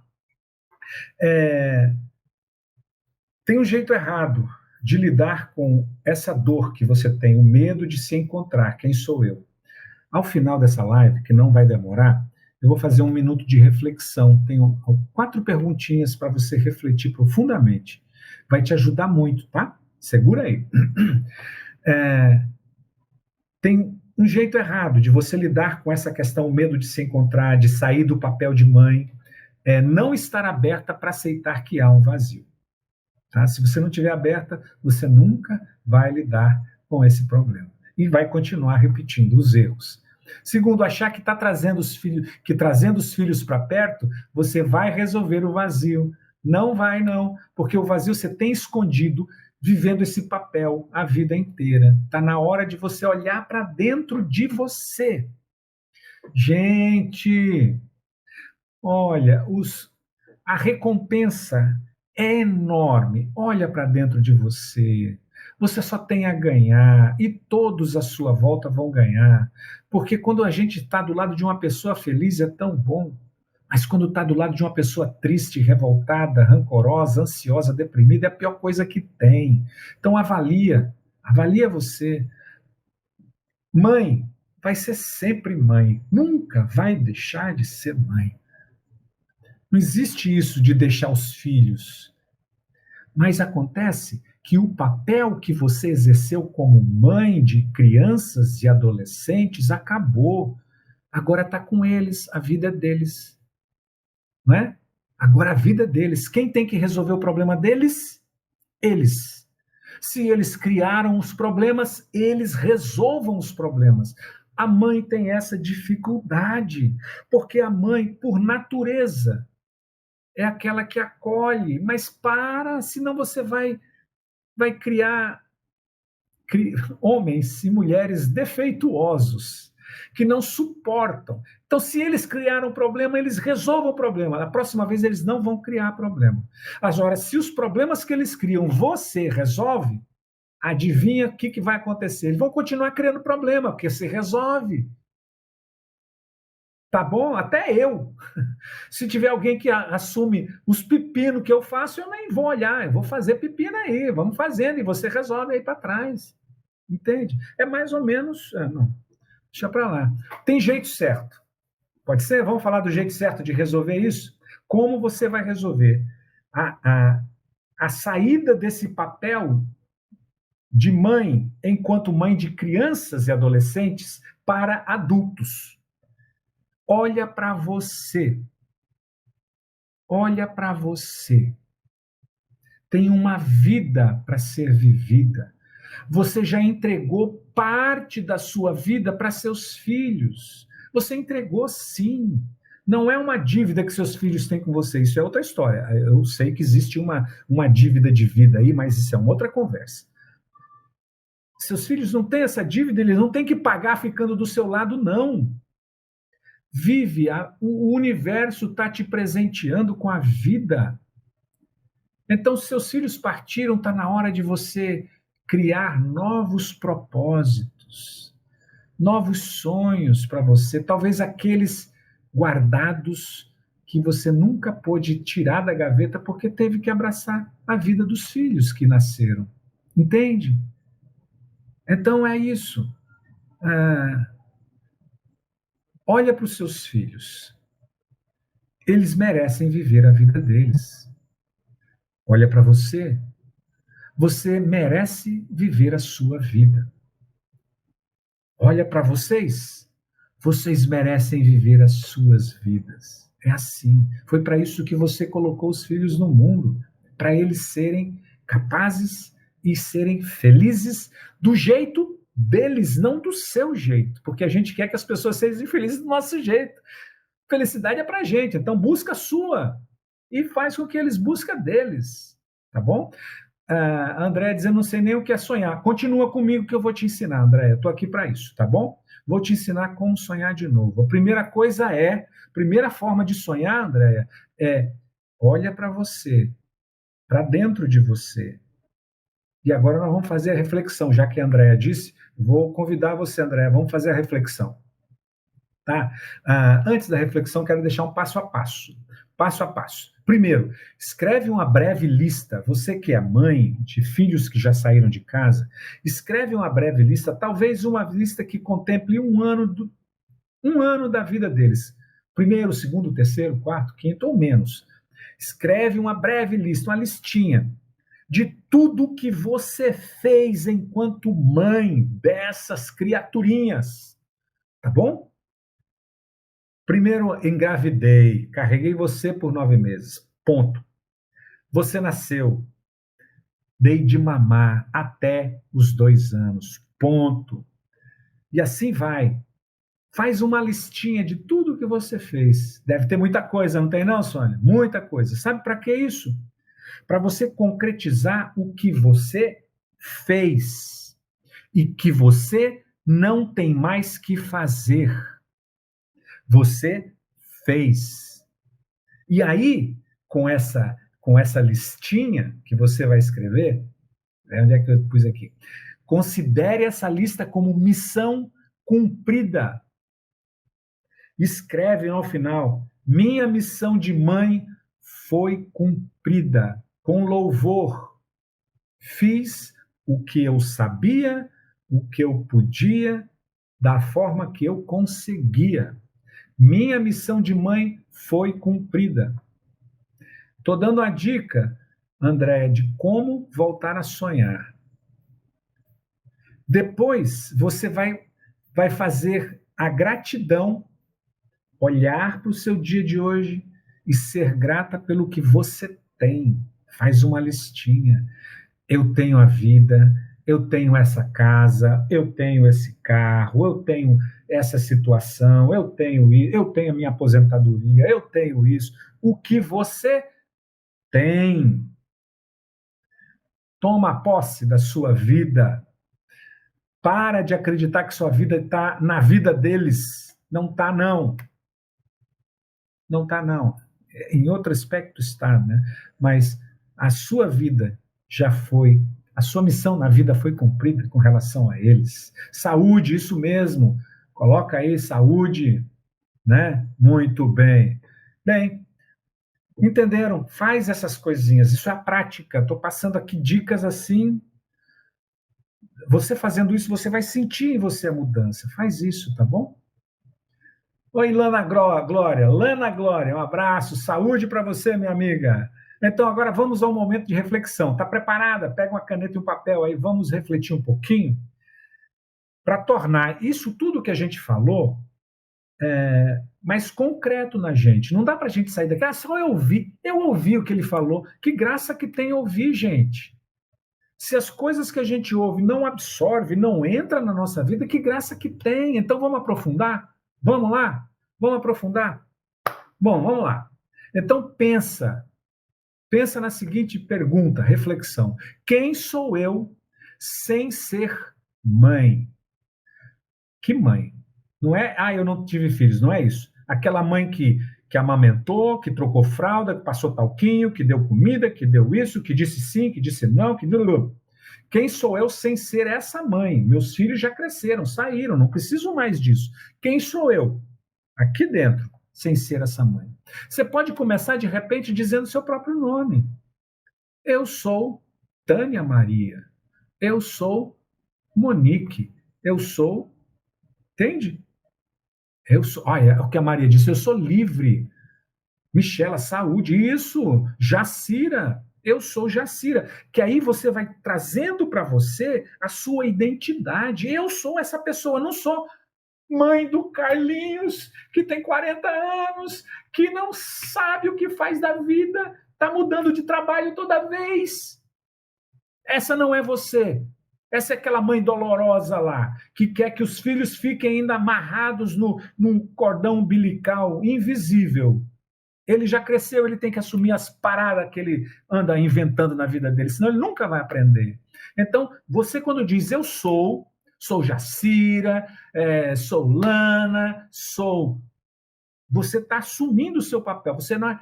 Tem um jeito errado de lidar com essa dor que você tem, o medo de se encontrar, quem sou eu? Ao final dessa live, que não vai demorar, eu vou fazer 1 minuto de reflexão. Tenho 4 perguntinhas para você refletir profundamente. Vai te ajudar muito, tá? Segura aí. Tem um jeito errado de você lidar com essa questão, o medo de se encontrar, de sair do papel de mãe, não estar aberta para aceitar que há um vazio. Tá? Se você não estiver aberta, você nunca vai lidar com esse problema. E vai continuar repetindo os erros. Segundo, achar que está trazendo os filhos para perto, você vai resolver o vazio. Não vai, não, porque o vazio você tem escondido, vivendo esse papel a vida inteira. Está na hora de você olhar para dentro de você. Gente, olha, a recompensa é enorme. Olha para dentro de você. Você só tem a ganhar e todos à sua volta vão ganhar. Porque quando a gente está do lado de uma pessoa feliz é tão bom. Mas quando está do lado de uma pessoa triste, revoltada, rancorosa, ansiosa, deprimida, é a pior coisa que tem. Então avalia você. Mãe vai ser sempre mãe. Nunca vai deixar de ser mãe. Não existe isso de deixar os filhos. Mas acontece que o papel que você exerceu como mãe de crianças e adolescentes acabou. Agora está com eles, a vida é deles. Não é? Agora a vida é deles. Quem tem que resolver o problema deles? Eles. Se eles criaram os problemas, eles resolvam os problemas. A mãe tem essa dificuldade, porque a mãe, por natureza, é aquela que acolhe, mas senão você vai criar homens e mulheres defeituosos, que não suportam. Então, se eles criaram um problema, eles resolvam o problema. Na próxima vez, eles não vão criar problema. Agora, se os problemas que eles criam você resolve, adivinha o que vai acontecer? Eles vão continuar criando problema, porque se resolve. Tá bom? Até eu. Se tiver alguém que assume os pepinos que eu faço, eu nem vou olhar, eu vou fazer pepino aí, vamos fazendo, e você resolve aí para trás. Entende? É mais ou menos. Não, deixa para lá. Tem jeito certo. Pode ser? Vamos falar do jeito certo de resolver isso? Como você vai resolver? A saída desse papel de mãe, enquanto mãe de crianças e adolescentes, para adultos. Olha para você. Olha para você. Tem uma vida para ser vivida. Você já entregou parte da sua vida para seus filhos. Você entregou, sim. Não é uma dívida que seus filhos têm com você. Isso é outra história. Eu sei que existe uma dívida de vida aí, mas isso é uma outra conversa. Seus filhos não têm essa dívida, eles não têm que pagar ficando do seu lado, não. Vive, o universo está te presenteando com a vida. Então, se seus filhos partiram, está na hora de você criar novos propósitos, novos sonhos para você, talvez aqueles guardados que você nunca pôde tirar da gaveta porque teve que abraçar a vida dos filhos que nasceram. Entende? Então é isso. Olha para os seus filhos. Eles merecem viver a vida deles. Olha para você. Você merece viver a sua vida. Olha para vocês. Vocês merecem viver as suas vidas. É assim. Foi para isso que você colocou os filhos no mundo, para eles serem capazes e serem felizes do jeito deles, não do seu jeito, porque a gente quer que as pessoas sejam felizes do nosso jeito. Felicidade é para a gente, então busca a sua e faz com que eles busquem deles, tá bom? André dizendo, não sei nem o que é sonhar. Continua comigo que eu vou te ensinar, André. Eu estou aqui para isso, tá bom? Vou te ensinar como sonhar de novo. A primeira forma de sonhar, André, olha para você, para dentro de você. E agora nós vamos fazer a reflexão, já que a Andréa disse, vou convidar você, Andréa, vamos fazer a reflexão. Tá? Antes da reflexão, quero deixar um passo a passo. Passo a passo. Primeiro, escreve uma breve lista. Você que é mãe de filhos que já saíram de casa, escreve uma breve lista, talvez uma lista que contemple um ano da vida deles. Primeiro, segundo, terceiro, quarto, quinto ou menos. Escreve uma breve lista, uma listinha de tudo que você fez enquanto mãe dessas criaturinhas. Tá bom? Primeiro, engravidei, carreguei você por 9 meses. Ponto. Você nasceu, dei de mamar até os 2 anos. Ponto. E assim vai. Faz uma listinha de tudo que você fez. Deve ter muita coisa, não tem não, Sônia? Muita coisa. Sabe para que isso? Para você concretizar o que você fez e que você não tem mais que fazer. Você fez. E aí, com essa listinha que você vai escrever, onde é que eu pus aqui? Considere essa lista como missão cumprida. Escreve ao final: minha missão de mãe foi cumprida, com louvor. Fiz o que eu sabia, o que eu podia, da forma que eu conseguia. Minha missão de mãe foi cumprida. Estou dando a dica, Andréia, de como voltar a sonhar. Depois, você vai fazer a gratidão, olhar para o seu dia de hoje e ser grata pelo que você tem. Faz uma listinha. Eu tenho a vida, eu tenho essa casa, eu tenho esse carro, eu tenho essa situação, eu tenho a minha aposentadoria, eu tenho isso. O que você tem. Toma posse da sua vida. Para de acreditar que sua vida está na vida deles. Não está, não. Não está, não. Em outro aspecto está, né? Mas a sua vida já foi A sua missão na vida foi cumprida com relação a eles. Saúde, isso mesmo. Coloca aí saúde, né? Muito bem. Bem, entenderam? Faz essas coisinhas. Isso é a prática. Estou passando aqui dicas assim. Você fazendo isso, você vai sentir em você a mudança. Faz isso, tá bom? Oi, Glória. Lana Glória, um abraço. Saúde para você, minha amiga. Então, agora vamos ao momento de reflexão. Está preparada? Pega uma caneta e um papel aí. Vamos refletir um pouquinho para tornar isso tudo que a gente falou mais concreto na gente. Não dá para a gente sair daqui. Só eu ouvi. Eu ouvi o que ele falou. Que graça que tem ouvir, gente. Se as coisas que a gente ouve não absorve, não entra na nossa vida, que graça que tem. Então vamos aprofundar? Vamos lá? Vamos aprofundar? Bom, vamos lá. Então pensa na seguinte pergunta, reflexão. Quem sou eu sem ser mãe? Que mãe? Não é, eu não tive filhos, não é isso. Aquela mãe que amamentou, que trocou fralda, que passou talquinho, que deu comida, que deu isso, que disse sim, que disse não, que... Quem sou eu sem ser essa mãe? Meus filhos já cresceram, saíram, não preciso mais disso. Quem sou eu aqui dentro sem ser essa mãe? Você pode começar de repente dizendo seu próprio nome. Eu sou Tânia Maria. Eu sou Monique. Eu sou... Entende? Eu sou... Olha, o que a Maria disse, eu sou livre. Michela, saúde. Isso. Jacira. Eu sou Jacira. Que aí você vai trazendo para você a sua identidade. Eu sou essa pessoa, não sou mãe do Carlinhos, que tem 40 anos, que não sabe o que faz da vida, está mudando de trabalho toda vez. Essa não é você. Essa é aquela mãe dolorosa lá, que quer que os filhos fiquem ainda amarrados num cordão umbilical invisível. Ele já cresceu, ele tem que assumir as paradas que ele anda inventando na vida dele, senão ele nunca vai aprender. Então, você quando diz eu sou Jacira, sou Lana, você está assumindo o seu papel. Você não é...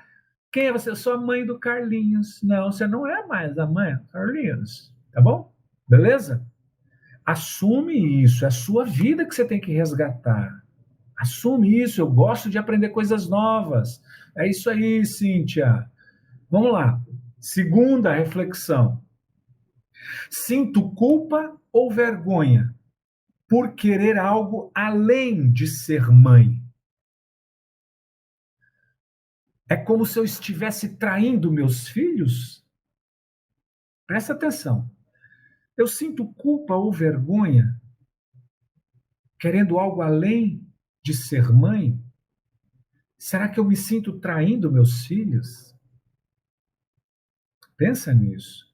Quem é você? Eu sou a mãe do Carlinhos. Não, você não é mais a mãe do Carlinhos. Tá bom? Beleza? Assume isso. É a sua vida que você tem que resgatar. Assume isso. Eu gosto de aprender coisas novas. É isso aí, Cíntia. Vamos lá. Segunda reflexão. Sinto culpa ou vergonha por querer algo além de ser mãe? É como se eu estivesse traindo meus filhos? Presta atenção. Eu sinto culpa ou vergonha querendo algo além de ser mãe? Será que eu me sinto traindo meus filhos? Pensa nisso.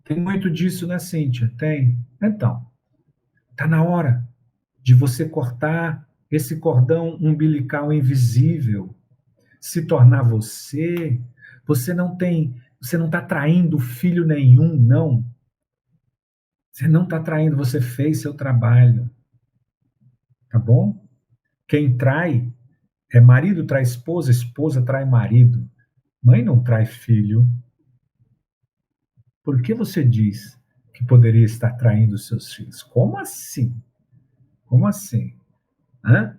Tem muito disso, né, Cíntia? Tem. Então, está na hora de você cortar esse cordão umbilical invisível, se tornar você. Você não está traindo filho nenhum, não. Você não está traindo, você fez seu trabalho. Tá bom? Quem trai marido trai esposa, esposa trai marido. Mãe não trai filho. Por que você diz que poderia estar traindo seus filhos? Como assim? Como assim? Hã?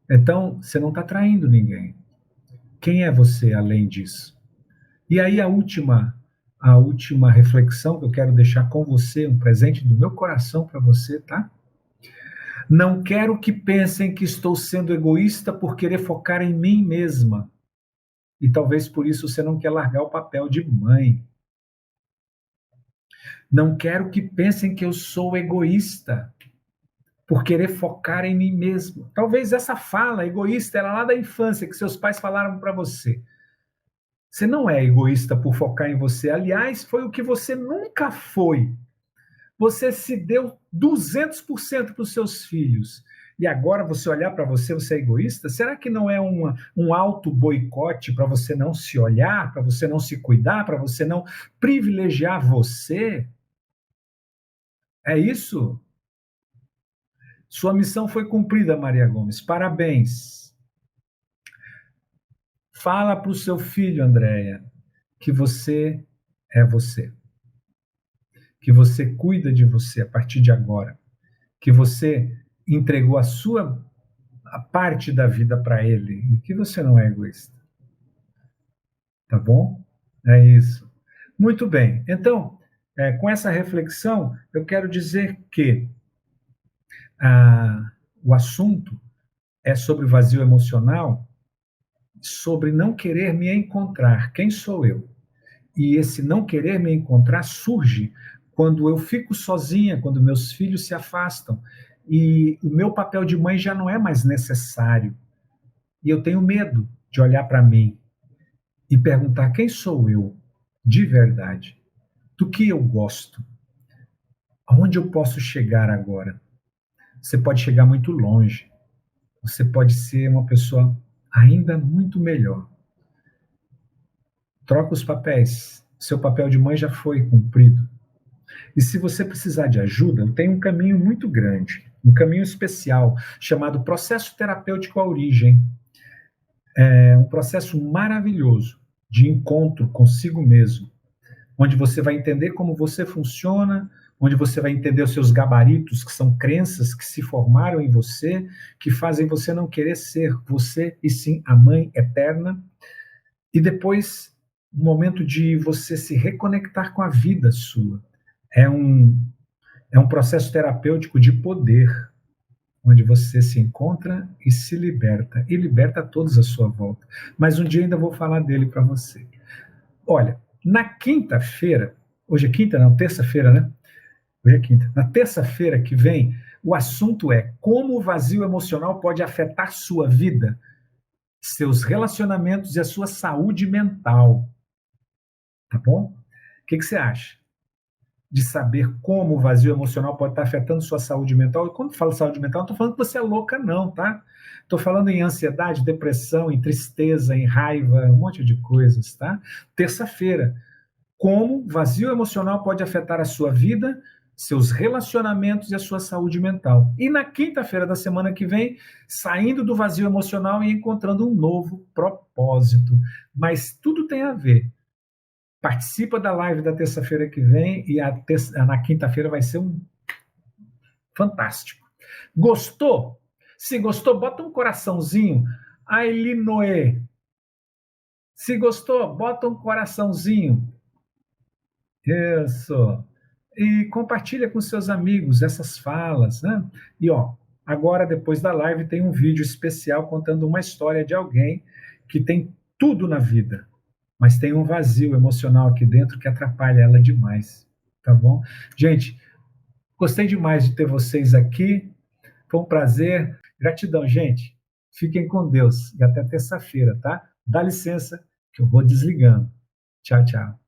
Então, você não está traindo ninguém. Quem é você além disso? E aí a última reflexão que eu quero deixar com você, um presente do meu coração para você, tá? Não quero que pensem que estou sendo egoísta por querer focar em mim mesma. E talvez por isso você não quer largar o papel de mãe. Não quero que pensem que eu sou egoísta por querer focar em mim mesmo. Talvez essa fala egoísta era lá da infância que seus pais falaram para você. Você não é egoísta por focar em você. Aliás, foi o que você nunca foi. Você se deu 200% para os seus filhos. E agora você olhar para você, você é egoísta? Será que não é um auto-boicote para você não se olhar, para você não se cuidar, para você não privilegiar você? É isso? Sua missão foi cumprida, Maria Gomes. Parabéns. Fala para o seu filho, Andréia, que você é você. Que você cuida de você a partir de agora. Que você entregou a parte da vida para ele. E que você não é egoísta. Tá bom? É isso. Muito bem. Então, com essa reflexão, eu quero dizer que o assunto é sobre vazio emocional, sobre não querer me encontrar. Quem sou eu? E esse não querer me encontrar surge quando eu fico sozinha, quando meus filhos se afastam e o meu papel de mãe já não é mais necessário. E eu tenho medo de olhar para mim e perguntar quem sou eu de verdade, do que eu gosto, aonde eu posso chegar agora. Você pode chegar muito longe, você pode ser uma pessoa ainda muito melhor. Troca os papéis, seu papel de mãe já foi cumprido. E se você precisar de ajuda, tem um caminho muito grande, um caminho especial, chamado processo terapêutico à origem. É um processo maravilhoso de encontro consigo mesmo, onde você vai entender como você funciona, onde você vai entender os seus gabaritos, que são crenças que se formaram em você, que fazem você não querer ser você, e sim a mãe eterna. E depois, um momento de você se reconectar com a vida sua. É um, é um processo terapêutico de poder, onde você se encontra e se liberta, e liberta todos à sua volta. Mas um dia ainda vou falar dele para você. Olha, na quinta-feira, hoje é quinta, não, terça-feira, né? Hoje é quinta. Na terça-feira que vem, o assunto é como o vazio emocional pode afetar sua vida, seus relacionamentos e a sua saúde mental. Tá bom? O que você acha? De saber como o vazio emocional pode estar afetando sua saúde mental. E quando falo saúde mental, não estou falando que você é louca, não, tá? Estou falando em ansiedade, depressão, em tristeza, em raiva, um monte de coisas, tá? Terça-feira, como vazio emocional pode afetar a sua vida, seus relacionamentos e a sua saúde mental. E na quinta-feira da semana que vem, saindo do vazio emocional e encontrando um novo propósito. Mas tudo tem a ver. Participa da live da terça-feira que vem e na quinta-feira vai ser um fantástico. Gostou? Se gostou, bota um coraçãozinho. Aili Noé. Se gostou, bota um coraçãozinho. Isso. E compartilha com seus amigos essas falas, né? E agora depois da live tem um vídeo especial contando uma história de alguém que tem tudo na vida, mas tem um vazio emocional aqui dentro que atrapalha ela demais, tá bom? Gente, gostei demais de ter vocês aqui, foi um prazer, gratidão, gente. Fiquem com Deus e até terça-feira, tá? Dá licença que eu vou desligando. Tchau, tchau.